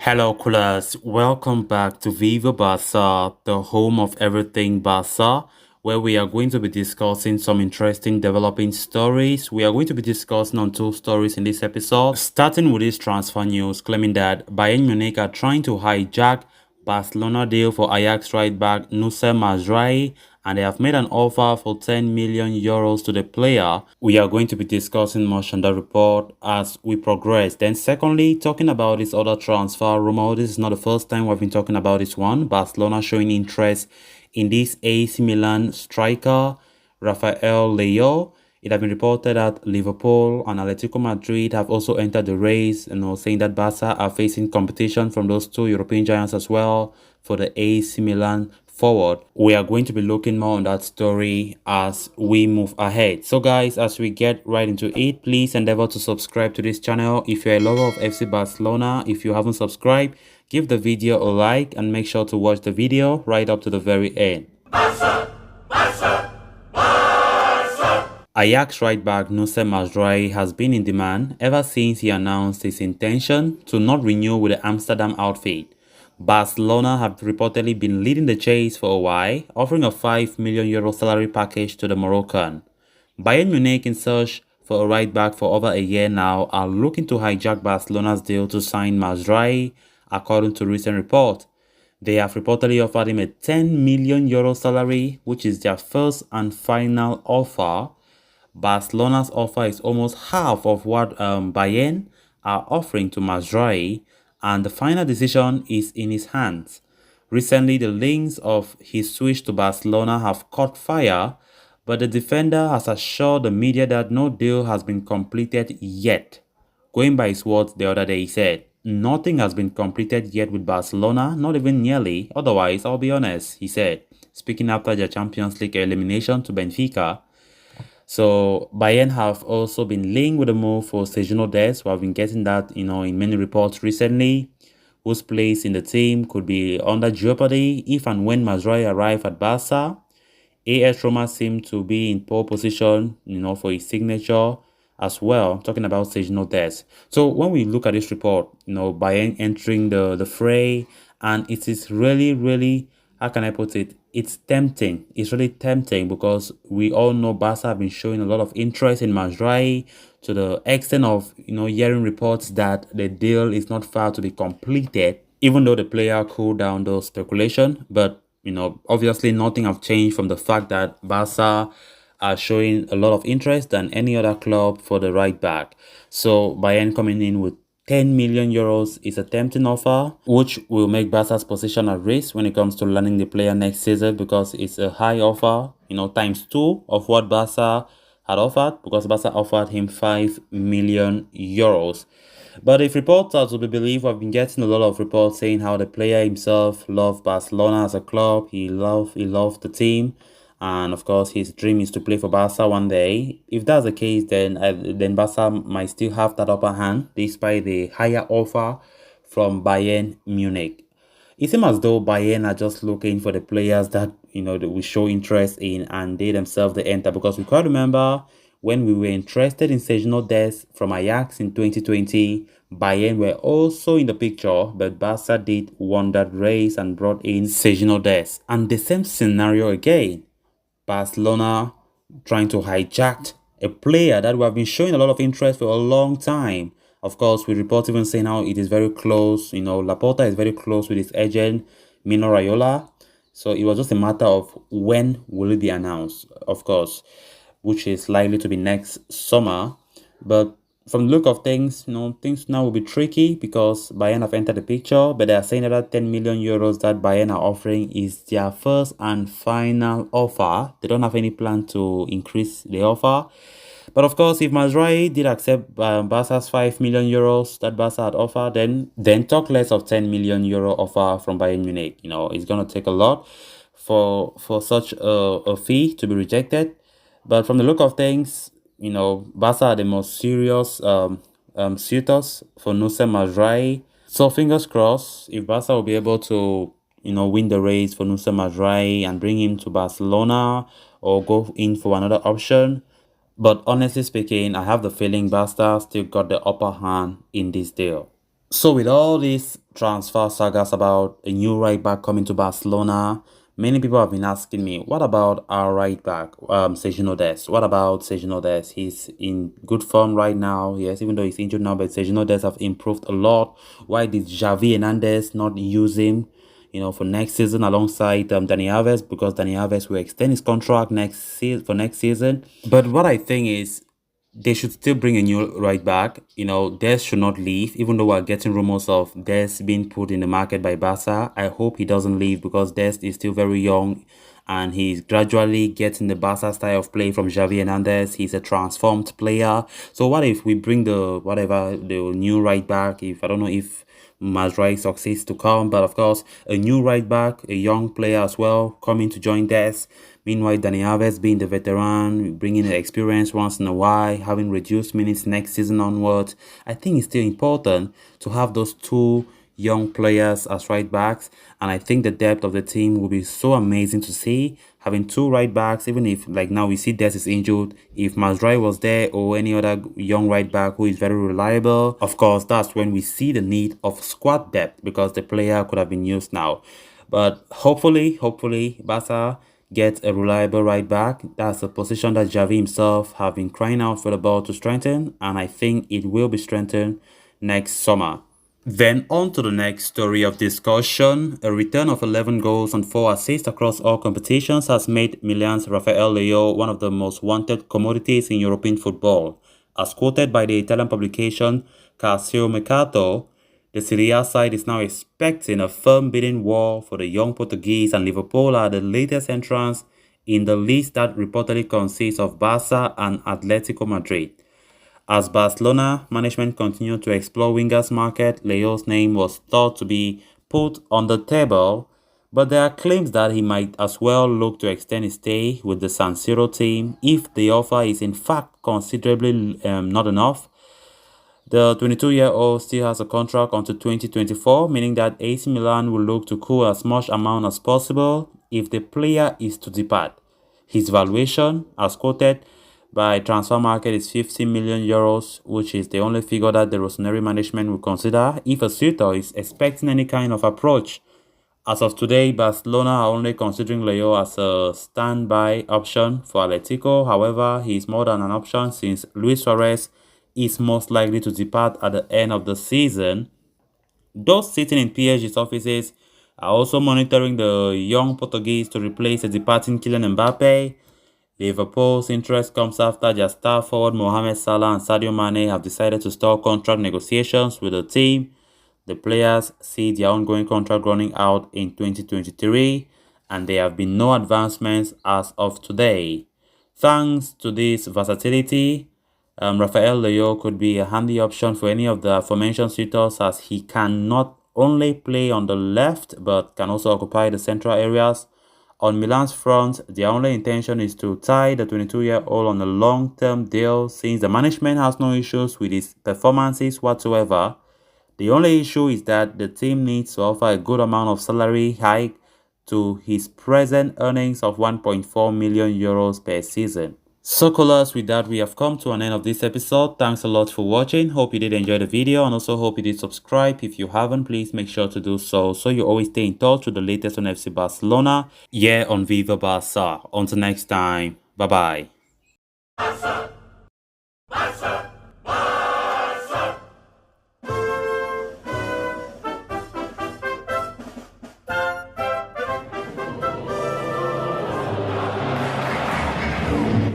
Hello, coolers. Welcome back to Viva Barca, the home of everything Barca, where we are going to be discussing some interesting developing stories. We are going to be discussing on two stories in this episode, starting with this transfer news claiming that Bayern Munich are trying to hijack Barcelona deal for Ajax right back Noussair Mazraoui, and they have made an offer for 10 million euros to the player. We are going to be discussing much on that report as we progress. Then secondly, talking about this other transfer rumor, this is not the first time we've been talking about this one. Barcelona showing interest in this AC Milan striker, Rafael Leao. It has been reported that Liverpool and Atletico Madrid have also entered the race, saying that Barca are facing competition from those two European giants as well for the AC Milan forward. We are going to be looking more on that story as we move ahead. So guys, as we get right into it, please endeavor to subscribe to this channel. If you're a lover of FC Barcelona, if you haven't subscribed, give the video a like and make sure to watch the video right up to the very end. Ajax right back Noussair Mazraoui has been in demand ever since he announced his intention to not renew with the Amsterdam outfit. Barcelona have reportedly been leading the chase for a while, offering a €5 million salary package to the Moroccan. Bayern Munich, in search for a right back for over a year now, are looking to hijack Barcelona's deal to sign Mazraoui, according to recent reports. They have reportedly offered him a €10 million salary, which is their first and final offer. Barcelona's offer is almost half of what Bayern are offering to Mazraoui, and the final decision is in his hands. Recently, the links of his switch to Barcelona have caught fire, but the defender has assured the media that no deal has been completed yet. Going by his words the other day, he said, "Nothing has been completed yet with Barcelona, not even nearly. Otherwise, I'll be honest," he said, speaking after their Champions League elimination to Benfica. So Bayern have also been linked with a move for Sergio Dest. We have been getting that, in many reports recently, whose place in the team could be under jeopardy if and when Mazraoui arrive at Barca. AS Roma seem to be in pole position, for his signature as well. Talking about Sergio Dest. So when we look at this report, Bayern entering the fray, and it is really, really, how can I put it? It's tempting. It's really tempting because we all know Barca have been showing a lot of interest in Mazraoui to the extent of, hearing reports that the deal is not far to be completed, even though the player cooled down those speculation. But, obviously nothing have changed from the fact that Barca are showing a lot of interest than any other club for the right back. So Bayern coming in with 10 million euros is a tempting offer, which will make Barca's position at risk when it comes to landing the player next season, because it's a high offer, times 2 of what Barca had offered, because Barca offered him 5 million euros. But if reports are to be believed, I've been getting a lot of reports saying how the player himself loved Barcelona as a club. He loved the team. And of course, his dream is to play for Barca one day. If that's the case, then Barca might still have that upper hand despite the higher offer from Bayern Munich. It seems as though Bayern are just looking for the players that that we show interest in, and they themselves they enter. Because we can remember when we were interested in Sergio Dest from Ajax in 2020, Bayern were also in the picture, but Barca did won that race and brought in Sergio Dest. And the same scenario again. Barcelona trying to hijack a player that we have been showing a lot of interest for a long time. Of course, we report even saying how it is very close. Laporta is very close with his agent, Mino Raiola. So it was just a matter of when will it be announced, of course, which is likely to be next summer. But from the look of things, things now will be tricky because Bayern have entered the picture, but they are saying that 10 million euros that Bayern are offering is their first and final offer. They don't have any plan to increase the offer. But of course, if Mazraoui did accept Barca's 5 million euros that Barca had offered, then talk less of 10 million euro offer from Bayern Munich. It's going to take a lot for such a fee to be rejected. But from the look of things, Barca are the most serious suitors for Noussair Mazraoui. So fingers crossed, if Barca will be able to, win the race for Noussair Mazraoui and bring him to Barcelona or go in for another option. But honestly speaking, I have the feeling Barca still got the upper hand in this deal. So with all these transfer sagas about a new right back coming to Barcelona, many people have been asking me, what about our right back, Sergio Dest? What about Sergio Dest? He's in good form right now. Yes, even though he's injured now, but Sergio Dest have improved a lot. Why did Xavi Hernandez not use him? For next season alongside Dani Alves, because Dani Alves will extend his contract for next season. But what I think is they should still bring a new right back. Dest should not leave, even though we're getting rumors of Dest being put in the market by Barca. I hope he doesn't leave because Dest is still very young and he's gradually getting the Barca style of play from Xavi Hernandez. He's a transformed player. So what if we bring the new right back? If I don't know if Mazraoui succeeds to come, but of course, a new right back, a young player as well, coming to join Dest. Meanwhile, Dani Alves being the veteran, bringing the experience once in a while, having reduced minutes next season onwards. I think it's still important to have those two young players as right backs, and I think the depth of the team will be so amazing to see. Having two right backs, even if like now we see Des is injured, if Mazraoui was there or any other young right back who is very reliable, of course that's when we see the need of squad depth because the player could have been used now. But hopefully, Barca gets a reliable right back. That's a position that Xavi himself have been crying out for the ball to strengthen, and I think it will be strengthened next summer. Then on to the next story of discussion. A return of 11 goals and 4 assists across all competitions has made Milan's Rafael Leao one of the most wanted commodities in European football. As quoted by the Italian publication Calcio Mercato, the Serie A side is now expecting a firm bidding war for the young Portuguese, and Liverpool are the latest entrants in the list that reportedly consists of Barca and Atletico Madrid. As Barcelona management continued to explore wingers market, Leo's name was thought to be put on the table, but there are claims that he might as well look to extend his stay with the San Siro team if the offer is in fact considerably not enough. The 22-year-old still has a contract until 2024, meaning that AC Milan will look to cool as much amount as possible if the player is to depart. His valuation, as quoted by Transfer Market, is 50 million euros, which is the only figure that the Rossoneri management will consider if a suitor is expecting any kind of approach. As of today, Barcelona are only considering Leo as a standby option for Atletico. However, he is more than an option since Luis Suarez is most likely to depart at the end of the season. Those sitting in PSG's offices are also monitoring the young Portuguese to replace the departing Kylian Mbappe. Liverpool's interest comes after their star forward Mohamed Salah and Sadio Mane have decided to start contract negotiations with the team. The players see their ongoing contract running out in 2023, and there have been no advancements as of today. Thanks to this versatility, Rafael Leao could be a handy option for any of the aforementioned suitors, as he can not only play on the left but can also occupy the central areas. On Milan's front, their only intention is to tie the 22-year-old on a long-term deal since the management has no issues with his performances whatsoever. The only issue is that the team needs to offer a good amount of salary hike to his present earnings of 1.4 million euros per season. So callers, with that we have come to an end of this episode. Thanks a lot for watching. Hope you did enjoy the video, and also hope you did subscribe. If you haven't, please make sure to do so you always stay in touch with the latest on FC Barcelona, on Viva Barca. Until next time, bye bye.